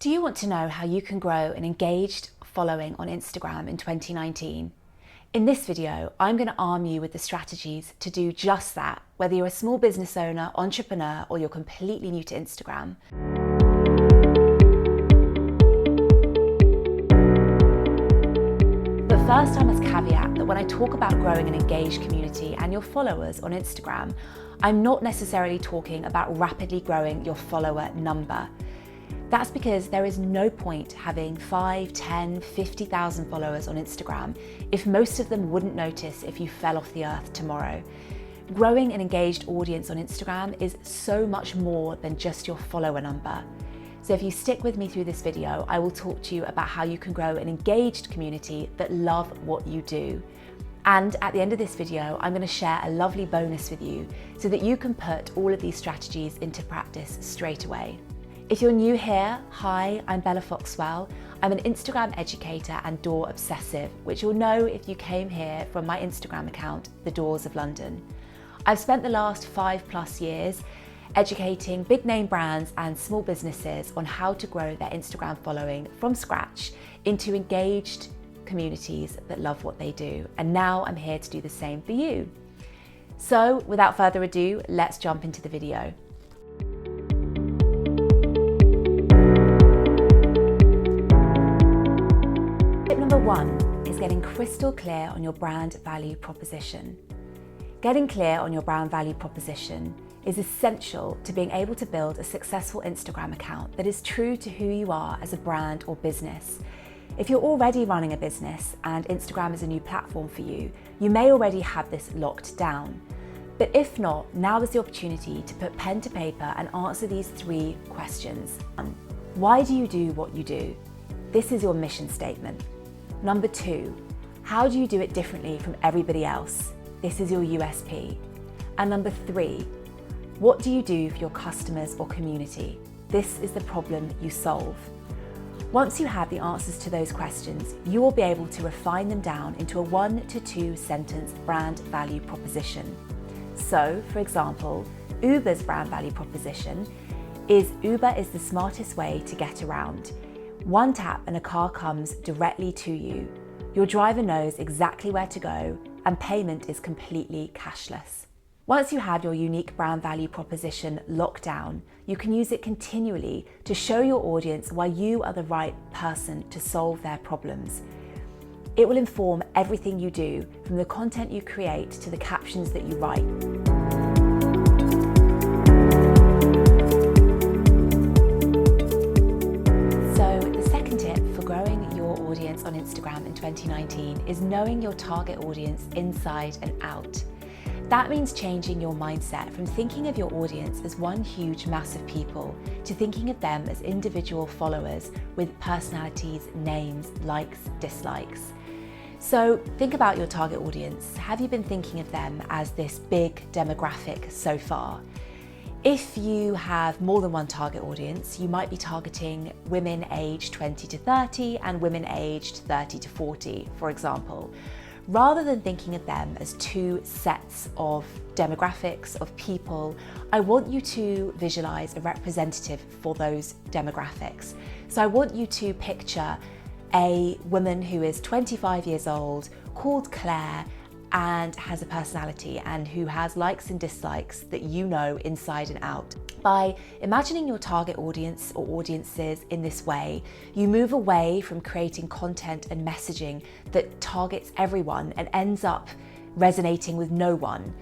Do you want to know how you can grow an engaged following on Instagram in 2019? In this video, I'm going to arm you with the strategies to do just that, whether you're a small business owner, entrepreneur, or you're completely new to Instagram. But first, I must caveat that when I talk about growing an engaged community and your followers on Instagram, I'm not necessarily talking about rapidly growing your follower number. That's because there is no point having 5, 10, 50,000 followers on Instagram if most of them wouldn't notice if you fell off the earth tomorrow. Growing an engaged audience on Instagram is so much more than just your follower number. So if you stick with me through this video, I will talk to you about how you can grow an engaged community that love what you do. And at the end of this video, I'm going to share a lovely bonus with you so that you can put all of these strategies into practice straight away. If you're new here, hi, I'm Bella Foxwell. I'm an Instagram educator and door obsessive, which you'll know if you came here from my Instagram account, The Doors of London. I've spent the last 5+ years educating big name brands and small businesses on how to grow their Instagram following from scratch into engaged communities that love what they do. And now I'm here to do the same for you. So without further ado, let's jump into the video. Tip number 1 is getting crystal clear on your brand value proposition. Getting clear on your brand value proposition is essential to being able to build a successful Instagram account that is true to who you are as a brand or business. If you're already running a business and Instagram is a new platform for you, you may already have this locked down. But if not, now is the opportunity to put pen to paper and answer these 3 questions. Why do you do what you do? This is your mission statement. Number 2, how do you do it differently from everybody else? This is your USP. And number 3, what do you do for your customers or community? This is the problem you solve. Once you have the answers to those questions, you will be able to refine them down into a 1 to 2 sentence brand value proposition. So, for example, Uber's brand value proposition is Uber is the smartest way to get around. One tap and a car comes directly to you. Your driver knows exactly where to go and payment is completely cashless. Once you have your unique brand value proposition locked down, you can use it continually to show your audience why you are the right person to solve their problems. It will inform everything you do, from the content you create to the captions that you write. On Instagram in 2019 is knowing your target audience inside and out. That means changing your mindset from thinking of your audience as one huge mass of people to thinking of them as individual followers with personalities, names, likes, dislikes. So think about your target audience. Have you been thinking of them as this big demographic so far? If you have more than one target audience, you might be targeting women aged 20 to 30 and women aged 30 to 40, for example. Rather than thinking of them as 2 sets of demographics, of people, I want you to visualize a representative for those demographics. So I want you to picture a woman who is 25 years old, called Claire, and has a personality and who has likes and dislikes that you know inside and out. By imagining your target audience or audiences in this way, you move away from creating content and messaging that targets everyone and ends up resonating with no one.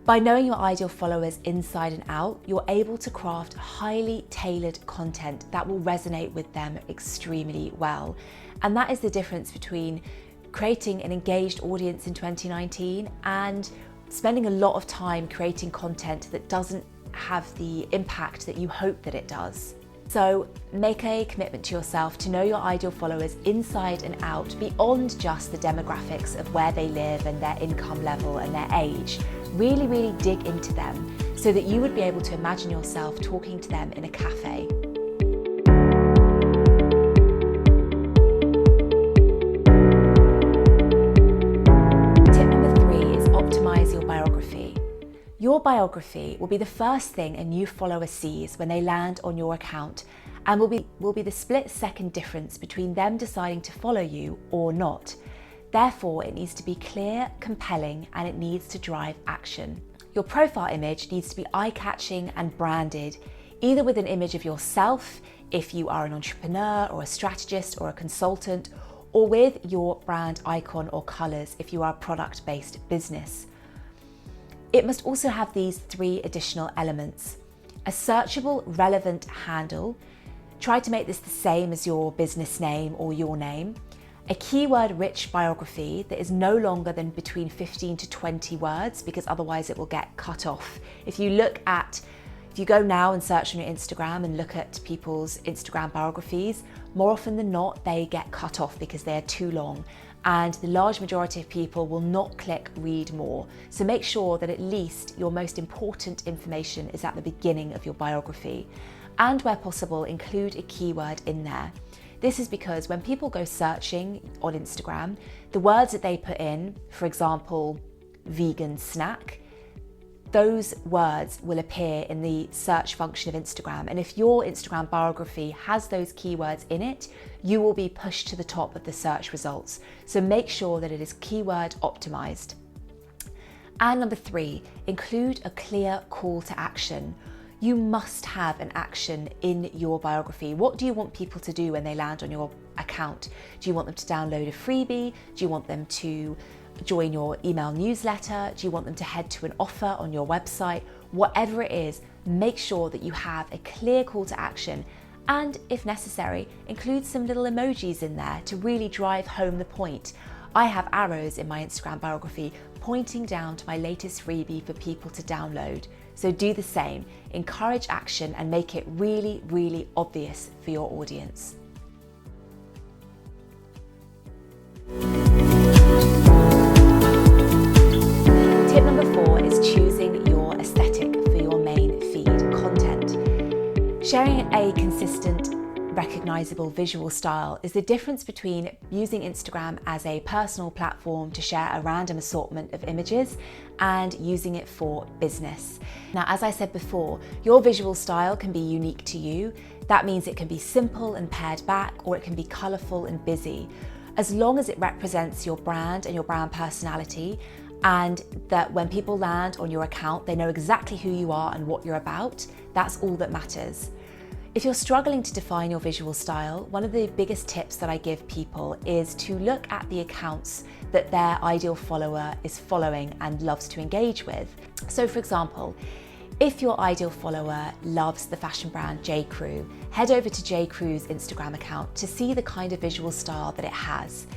By knowing your ideal followers inside and out, you're able to craft highly tailored content that will resonate with them extremely well. And that is the difference between creating an engaged audience in 2019 and spending a lot of time creating content that doesn't have the impact that you hope that it does. So make a commitment to yourself to know your ideal followers inside and out, beyond just the demographics of where they live and their income level and their age. Really dig into them so that you would be able to imagine yourself talking to them in a cafe. Your biography will be the first thing a new follower sees when they land on your account, and will be the split-second difference between them deciding to follow you or not. Therefore, it needs to be clear, compelling, and it needs to drive action. Your profile image needs to be eye-catching and branded, either with an image of yourself, if you are an entrepreneur or a strategist or a consultant, or with your brand icon or colours if you are a product-based business. It must also have these 3 additional elements: a searchable, relevant handle. Try to make this the same as your business name or your name. A keyword-rich biography that is no longer than between 15 to 20 words, because otherwise it will get cut off. If you go now and search on your Instagram and look at people's Instagram biographies, more often than not, they get cut off because they are too long, and the large majority of people will not click read more. So make sure that at least your most important information is at the beginning of your biography, and where possible, include a keyword in there. This is because when people go searching on Instagram, the words that they put in, for example, vegan snack, those words will appear in the search function of Instagram. And if your Instagram biography has those keywords in it, you will be pushed to the top of the search results. So make sure that it is keyword optimized. And number 3, include a clear call to action. You must have an action in your biography. What do you want people to do when they land on your account? Do you want them to download a freebie? Do you want them to join your email newsletter? Do you want them to head to an offer on your website? Whatever it is, make sure that you have a clear call to action, and if necessary, include some little emojis in there to really drive home the point. I have arrows in my Instagram biography pointing down to my latest freebie for people to download. So do the same, encourage action and make it really, really obvious for your audience. Tip number 4 is choosing your aesthetic for your main feed content. Sharing a consistent, recognizable visual style is the difference between using Instagram as a personal platform to share a random assortment of images and using it for business. Now, as I said before, your visual style can be unique to you. That means it can be simple and pared back, or it can be colorful and busy. As long as it represents your brand and your brand personality, and that when people land on your account, they know exactly who you are and what you're about, that's all that matters. If you're struggling to define your visual style, one of the biggest tips that I give people is to look at the accounts that their ideal follower is following and loves to engage with. So for example, if your ideal follower loves the fashion brand J. Crew, head over to J. Crew's Instagram account to see the kind of visual style that it has.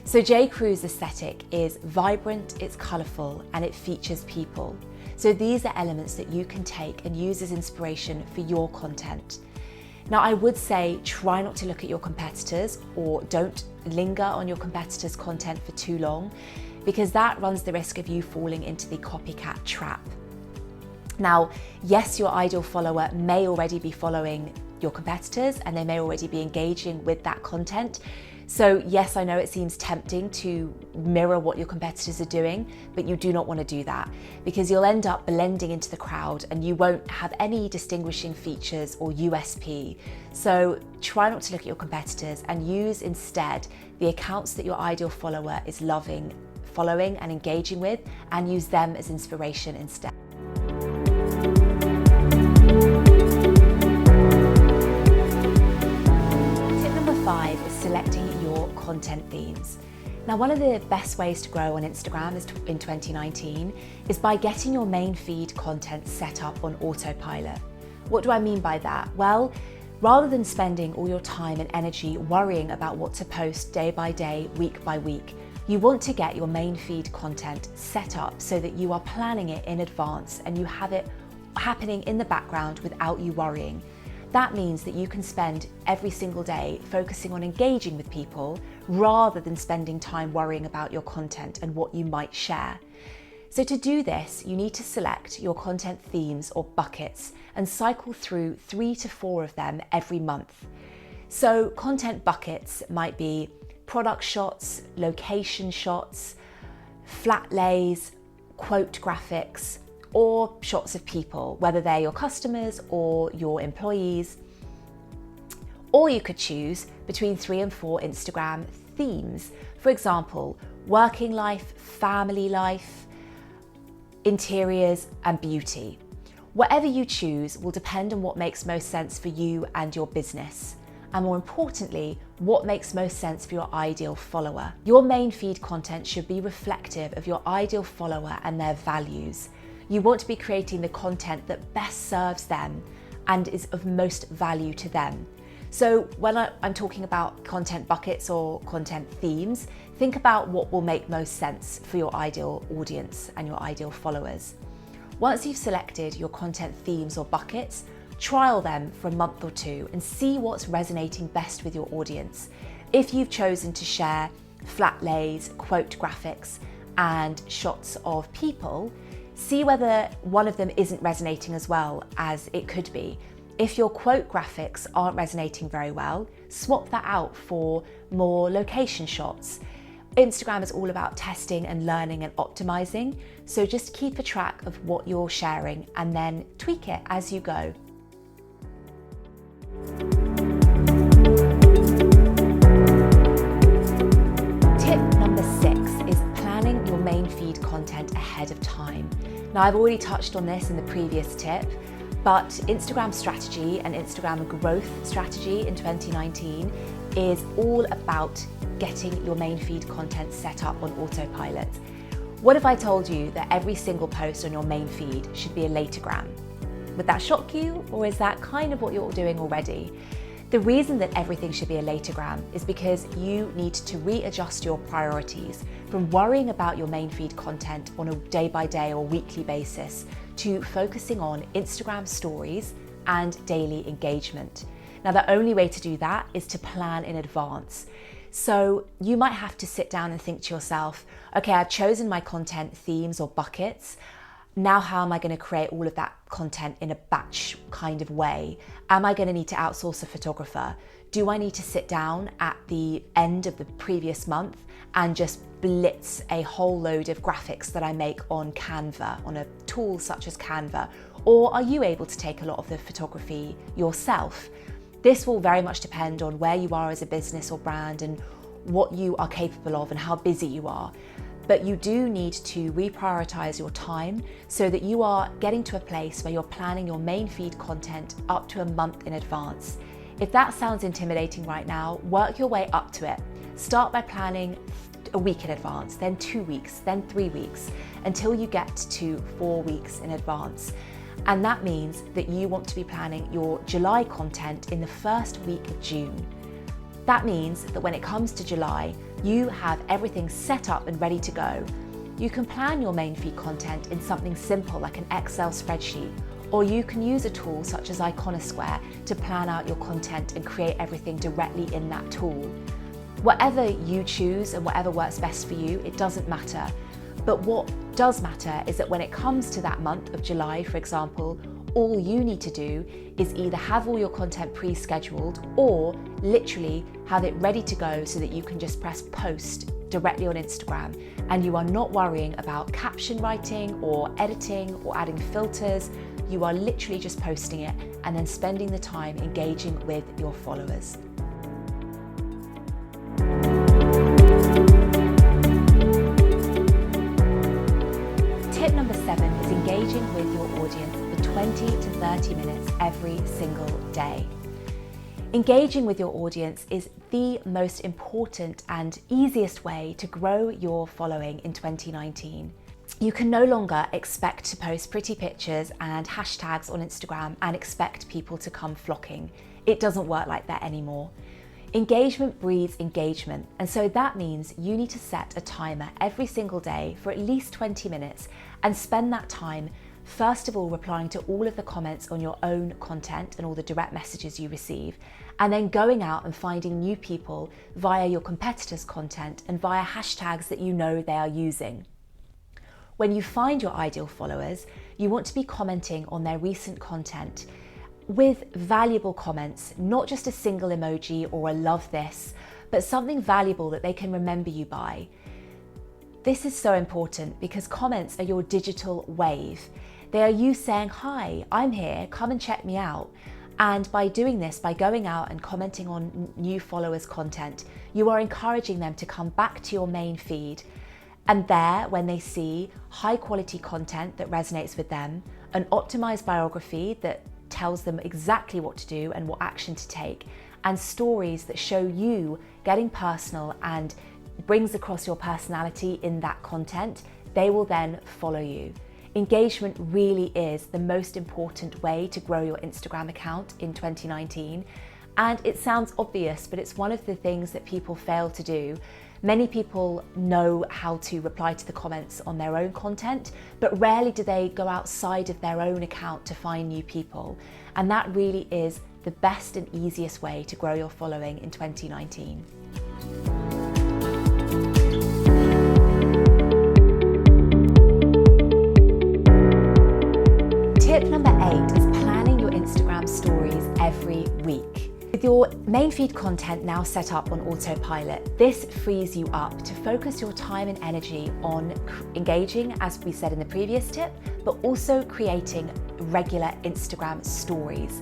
So J. Crew's aesthetic is vibrant, it's colourful, and it features people. So these are elements that you can take and use as inspiration for your content. Now, I would say try not to look at your competitors, or don't linger on your competitors' content for too long, because that runs the risk of you falling into the copycat trap. Now, yes, your ideal follower may already be following your competitors and they may already be engaging with that content. So yes, I know it seems tempting to mirror what your competitors are doing, but you do not want to do that, because you'll end up blending into the crowd and you won't have any distinguishing features or USP. So try not to look at your competitors and use instead the accounts that your ideal follower is following and engaging with, and use them as inspiration instead. Tip number 5 is selecting your content themes. Now, one of the best ways to grow on Instagram in 2019 is by getting your main feed content set up on autopilot. What do I mean by that? Well, rather than spending all your time and energy worrying about what to post day by day, week by week, you want to get your main feed content set up so that you are planning it in advance and you have it happening in the background without you worrying. That means that you can spend every single day focusing on engaging with people rather than spending time worrying about your content and what you might share. So to do this, you need to select your content themes or buckets and cycle through 3 to 4 of them every month. So content buckets might be product shots, location shots, flat lays, quote graphics, or shots of people, whether they're your customers or your employees. Or you could choose between 3 and 4 Instagram themes. For example, working life, family life, interiors, and beauty. Whatever you choose will depend on what makes most sense for you and your business. And more importantly, what makes most sense for your ideal follower. Your main feed content should be reflective of your ideal follower and their values. You want to be creating the content that best serves them and is of most value to them. So when I'm talking about content buckets or content themes, think about what will make most sense for your ideal audience and your ideal followers. Once you've selected your content themes or buckets, trial them for a month or 2 and see what's resonating best with your audience. If you've chosen to share flat lays, quote graphics, and shots of people, see whether one of them isn't resonating as well as it could be. If your quote graphics aren't resonating very well, swap that out for more location shots. Instagram is all about testing and learning and optimizing, so just keep a track of what you're sharing and then tweak it as you go. Tip number 6 is planning your main feed content ahead of time. Now, I've already touched on this in the previous tip, but Instagram strategy and Instagram growth strategy in 2019 is all about getting your main feed content set up on autopilot. What if I told you that every single post on your main feed should be a latogram? Would that shock you, or is that kind of what you're doing already? The reason that everything should be a latogram is because you need to readjust your priorities from worrying about your main feed content on a day-by-day or weekly basis to focusing on Instagram stories and daily engagement. Now, the only way to do that is to plan in advance. So you might have to sit down and think to yourself, okay, I've chosen my content themes or buckets. Now, how am I going to create all of that content in a batch kind of way? Am I going to need to outsource a photographer? Do I need to sit down at the end of the previous month and just blitz a whole load of graphics that I make on Canva, on a tool such as Canva? Or are you able to take a lot of the photography yourself? This will very much depend on where you are as a business or brand and what you are capable of and how busy you are. But you do need to reprioritize your time so that you are getting to a place where you're planning your main feed content up to a month in advance. If that sounds intimidating right now, work your way up to it. Start by planning a week in advance, then 2 weeks, then 3 weeks, until you get to 4 weeks in advance. And that means that you want to be planning your July content in the first week of June. That means that when it comes to July, you have everything set up and ready to go. You can plan your main feed content in something simple like an Excel spreadsheet, or you can use a tool such as Iconosquare to plan out your content and create everything directly in that tool. Whatever you choose and whatever works best for you, it doesn't matter. But what does matter is that when it comes to that month of July, for example, all you need to do is either have all your content pre-scheduled or literally have it ready to go so that you can just press post directly on Instagram and you are not worrying about caption writing or editing or adding filters. You are literally just posting it and then spending the time engaging with your followers. Tip number 7 is engaging with your audience for 20 to 30 minutes every single day. Engaging with your audience is the most important and easiest way to grow your following in 2019. You can no longer expect to post pretty pictures and hashtags on Instagram and expect people to come flocking. It doesn't work like that anymore. Engagement breeds engagement, and so that means you need to set a timer every single day for at least 20 minutes and spend that time first of all replying to all of the comments on your own content and all the direct messages you receive, and then going out and finding new people via your competitors' content and via hashtags that you know they are using. When you find your ideal followers, you want to be commenting on their recent content with valuable comments, not just a single emoji or a love this, but something valuable that they can remember you by. This is so important because comments are your digital wave. They are you saying, hi, I'm here, come and check me out. And by doing this, by going out and commenting on new followers' content, you are encouraging them to come back to your main feed. And there, when they see high quality content that resonates with them, an optimized biography that tells them exactly what to do and what action to take, and stories that show you getting personal and brings across your personality in that content, they will then follow you. Engagement really is the most important way to grow your Instagram account in 2019. And it sounds obvious, but it's one of the things that people fail to do. Many people know how to reply to the comments on their own content, but rarely do they go outside of their own account to find new people. And that really is the best and easiest way to grow your following in 2019. Tip number 8 is planning your Instagram stories every week. With your main feed content now set up on autopilot, this frees you up to focus your time and energy on engaging, as we said in the previous tip, but also creating regular Instagram stories.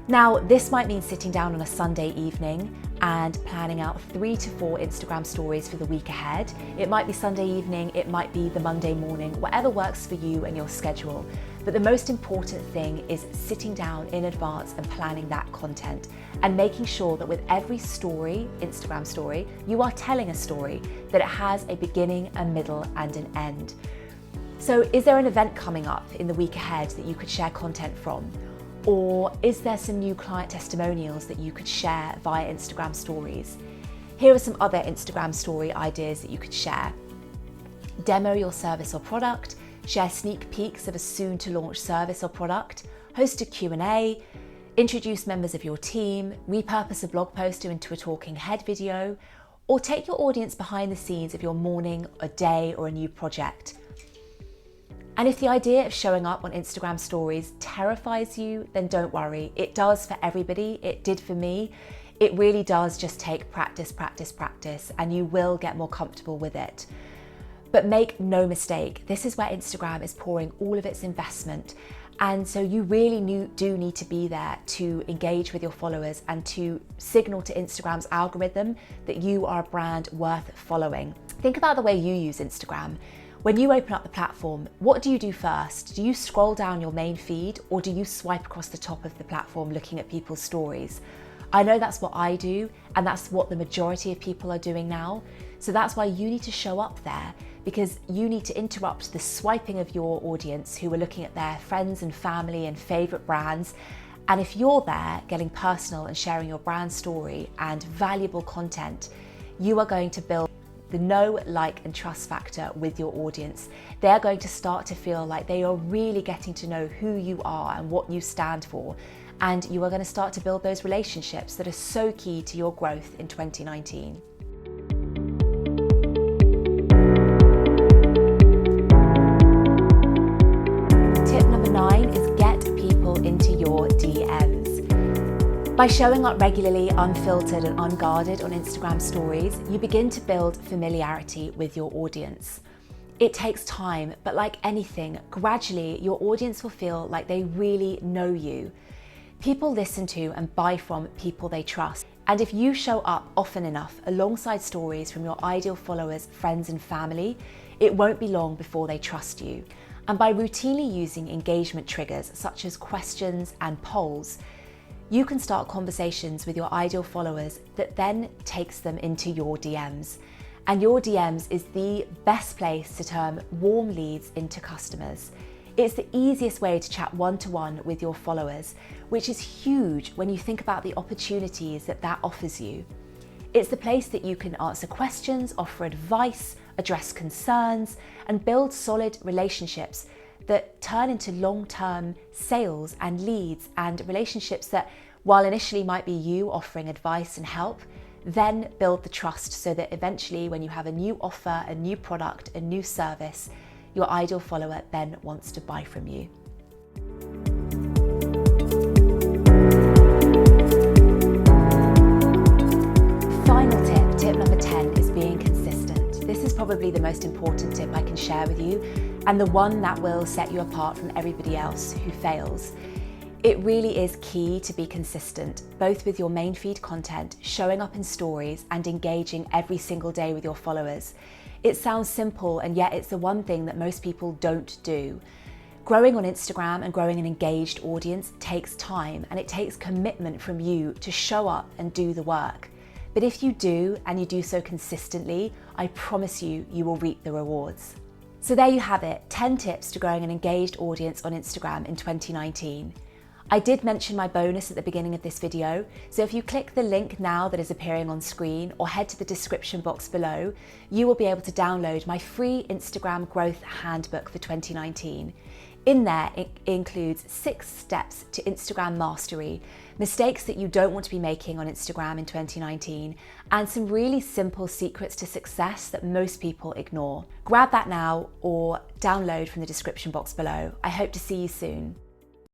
Now, this might mean sitting down on a Sunday evening and planning out 3 to 4 Instagram stories for the week ahead. It might be Sunday evening, it might be the Monday morning, whatever works for you and your schedule. But the most important thing is sitting down in advance and planning that content and making sure that with every story, Instagram story, you are telling a story, that it has a beginning, a middle, and an end. So is there an event coming up in the week ahead that you could share content from? Or is there some new client testimonials that you could share via Instagram stories? Here are some other Instagram story ideas that you could share. Demo your service or product, share sneak peeks of a soon to launch service or product, host a Q&A, introduce members of your team, repurpose a blog post into a talking head video, or take your audience behind the scenes of your morning, a day, or a new project. And if the idea of showing up on Instagram stories terrifies you, then don't worry. It does for everybody. It did for me. It really does just take practice, practice, practice, and you will get more comfortable with it. But make no mistake, this is where Instagram is pouring all of its investment. And so you really do need to be there to engage with your followers and to signal to Instagram's algorithm that you are a brand worth following. Think about the way you use Instagram. When you open up the platform, what do you do first? Do you scroll down your main feed or do you swipe across the top of the platform looking at people's stories? I know that's what I do, and that's what the majority of people are doing now. So that's why you need to show up there, because you need to interrupt the swiping of your audience who are looking at their friends and family and favorite brands. And if you're there getting personal and sharing your brand story and valuable content, you are going to build the know, like, and trust factor with your audience. They're going to start to feel like they are really getting to know who you are and what you stand for. And you are going to start to build those relationships that are so key to your growth in 2019. Tip number 9 is get people into your DMs. By showing up regularly, unfiltered and unguarded on Instagram stories, you begin to build familiarity with your audience. It takes time, but like anything, gradually your audience will feel like they really know you. People listen to and buy from people they trust. And if you show up often enough alongside stories from your ideal followers, friends and family, it won't be long before they trust you. And by routinely using engagement triggers such as questions and polls, you can start conversations with your ideal followers that then takes them into your DMs. And your DMs is the best place to turn warm leads into customers. It's the easiest way to chat one-to-one with your followers, which is huge when you think about the opportunities that offers you. It's the place that you can answer questions, offer advice, address concerns, and build solid relationships that turn into long-term sales and leads, and relationships that, while initially might be you offering advice and help, then build the trust so that eventually when you have a new offer, a new product, a new service, your ideal follower then wants to buy from you. Final tip, tip number 10, is being consistent. This is probably the most important tip I can share with you, and the one that will set you apart from everybody else who fails. It really is key to be consistent, both with your main feed content, showing up in stories, and engaging every single day with your followers. It sounds simple, and yet it's the one thing that most people don't do. Growing on Instagram and growing an engaged audience takes time, and it takes commitment from you to show up and do the work. But if you do, and you do so consistently, I promise you, you will reap the rewards. So there you have it, 10 tips to growing an engaged audience on Instagram in 2019. I did mention my bonus at the beginning of this video, so if you click the link now that is appearing on screen or head to the description box below, you will be able to download my free Instagram growth handbook for 2019. In there, it includes 6 steps to Instagram mastery, mistakes that you don't want to be making on Instagram in 2019, and some really simple secrets to success that most people ignore. Grab that now or download from the description box below. I hope to see you soon.